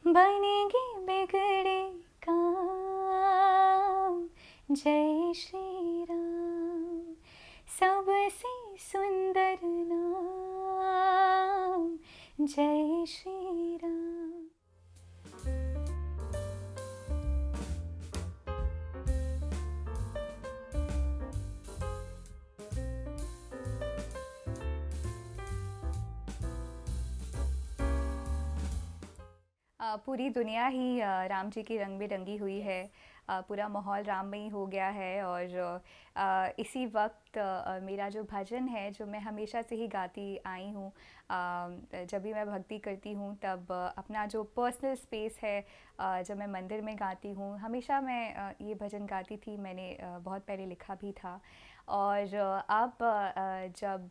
बनेगी बिगड़े काम। जय श्री राम। सबसे सुंदर नाम। जय श्री राम। पूरी दुनिया ही राम जी की रंग बिरंगी हुई है। पूरा माहौल राममय हो गया है और इसी वक्त मेरा जो भजन है जो मैं हमेशा से ही गाती आई हूँ, जब भी मैं भक्ति करती हूँ तब अपना जो पर्सनल स्पेस है, जब मैं मंदिर में गाती हूँ हमेशा मैं ये भजन गाती थी। मैंने बहुत पहले लिखा भी था और अब जब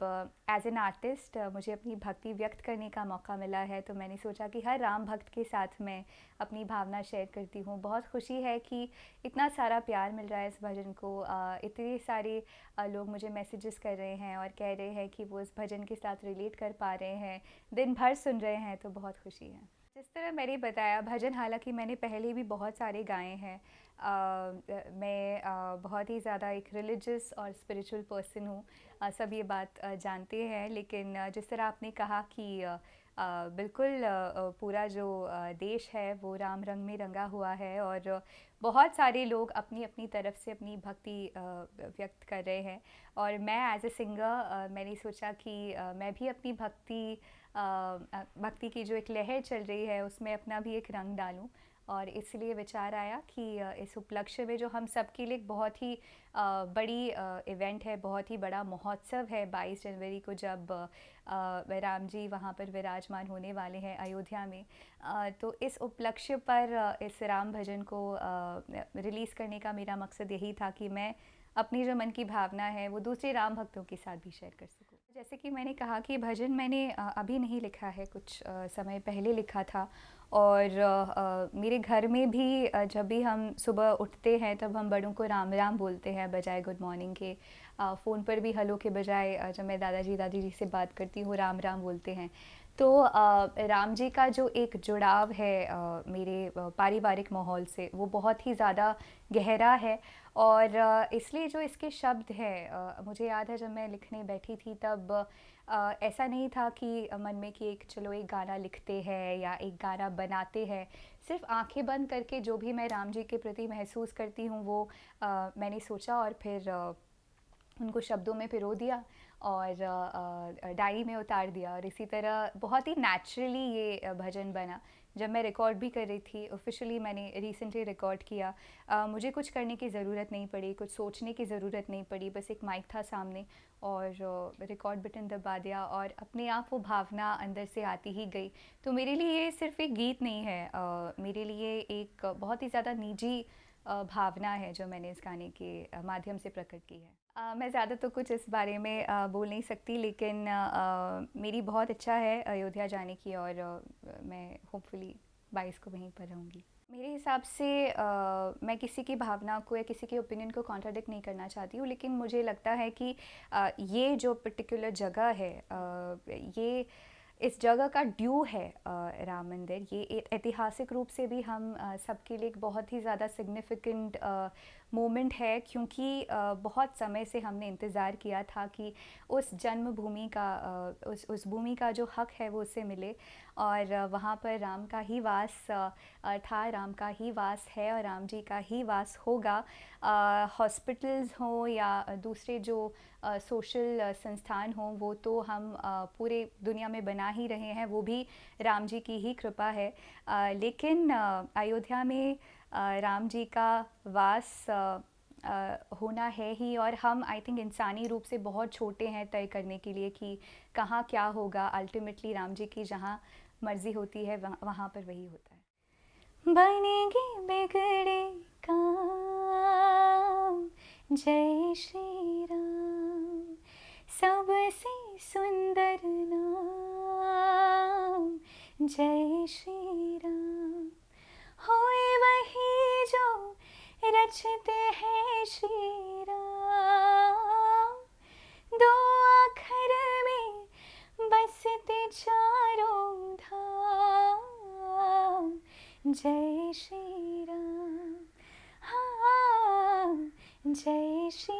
एज एन आर्टिस्ट मुझे अपनी भक्ति व्यक्त करने का मौका मिला है तो मैंने सोचा कि हर राम भक्त के साथ मैं अपनी भावना शेयर करती हूँ। बहुत खुशी है कि इतना सारा प्यार मिल रहा है इस भजन को। इतने सारे लोग मुझे मैसेजेस कर रहे हैं और कह रहे हैं कि वो इस भजन के साथ रिलेट कर पा रहे हैं, दिन भर सुन रहे हैं, तो बहुत खुशी है। जिस तरह मैंने बताया भजन, हालांकि मैंने पहले भी बहुत सारे गाए हैं। मैं बहुत ही ज़्यादा एक रिलीजियस और स्पिरिचुअल पर्सन हूँ। सब ये बात जानते हैं, लेकिन जिस तरह आपने कहा कि बिल्कुल पूरा जो देश है वो राम रंग में रंगा हुआ है और बहुत सारे लोग अपनी अपनी तरफ से अपनी भक्ति व्यक्त कर रहे हैं। और मैं एज ए सिंगर मैंने सोचा कि मैं भी अपनी भक्ति की जो एक लहर चल रही है उसमें अपना भी एक रंग डालूं। और इसलिए विचार आया कि इस उपलक्ष्य में जो हम सब के लिए एक बहुत ही बड़ी इवेंट है, बहुत ही बड़ा महोत्सव है 22 जनवरी को, जब राम जी वहाँ पर विराजमान होने वाले हैं अयोध्या में। तो इस उपलक्ष्य पर इस राम भजन को रिलीज़ करने का मेरा मकसद यही था कि मैं अपनी जो मन की भावना है वो दूसरे राम भक्तों के साथ भी शेयर कर सकूं। जैसे कि मैंने कहा कि भजन मैंने अभी नहीं लिखा है, कुछ समय पहले लिखा था। और मेरे घर में भी जब भी हम सुबह उठते हैं तब हम बड़ों को राम राम बोलते हैं बजाय गुड मॉर्निंग के। फ़ोन पर भी हेलो के बजाय जब मैं दादाजी दादी जी से बात करती हूँ राम राम बोलते हैं। तो राम जी का जो एक जुड़ाव है मेरे पारिवारिक माहौल से वो बहुत ही ज़्यादा गहरा है। और इसलिए जो इसके शब्द हैं, मुझे याद है जब मैं लिखने बैठी थी तब ऐसा नहीं था कि मन में कि एक चलो एक गाना लिखते हैं या एक गाना बनाते हैं। सिर्फ आंखें बंद करके जो भी मैं राम जी के प्रति महसूस करती हूँ वो मैंने सोचा और फिर उनको शब्दों में पिरो दिया और डायरी में उतार दिया। और इसी तरह बहुत ही नेचुरली ये भजन बना। जब मैं रिकॉर्ड भी कर रही थी, ऑफिशियली मैंने रिसेंटली रिकॉर्ड किया, मुझे कुछ करने की ज़रूरत नहीं पड़ी, कुछ सोचने की ज़रूरत नहीं पड़ी, बस एक माइक था सामने और रिकॉर्ड बटन दबा दिया और अपने आप वो भावना अंदर से आती ही गई। तो मेरे लिए ये सिर्फ एक गीत नहीं है, मेरे लिए एक बहुत ही ज़्यादा निजी भावना है जो मैंने इस गाने के माध्यम से प्रकट की है। मैं ज़्यादा तो कुछ इस बारे में बोल नहीं सकती, लेकिन मेरी बहुत इच्छा है अयोध्या जाने की और मैं होपफुली 22 को वहीं पर रहूँगी। मेरे हिसाब से मैं किसी की भावना को या किसी के ओपिनियन को कॉन्ट्राडिक्ट नहीं करना चाहती हूँ, लेकिन मुझे लगता है कि ये जो पर्टिकुलर जगह है, ये इस जगह का ड्यू है राम मंदिर। ये ऐतिहासिक रूप से भी हम सबके लिए एक बहुत ही ज़्यादा सिग्निफिकेंट मोमेंट है, क्योंकि बहुत समय से हमने इंतज़ार किया था कि उस जन्मभूमि का उस भूमि का जो हक है वो उससे मिले। और वहाँ पर राम का ही वास था, राम का ही वास है और राम जी का ही वास होगा। हॉस्पिटल्स हों या दूसरे जो सोशल संस्थान हों वो तो हम पूरे दुनिया में बना ही रहे हैं, वो भी राम जी की ही कृपा है। लेकिन अयोध्या में राम जी का वास होना है ही। और हम आई थिंक इंसानी रूप से बहुत छोटे हैं तय करने के लिए कि कहाँ क्या होगा। अल्टीमेटली राम जी की जहाँ मर्ज़ी होती है वहाँ पर वही होता है। बनेगी बिगड़े काम। जय श्री राम। सबसे सुंदर नाम। जय श्री राम। होए वही जो रचते हैं श्री राम। दो अक्षर में बसते चारों धाम। जय श्री राम, हाँ जय श्री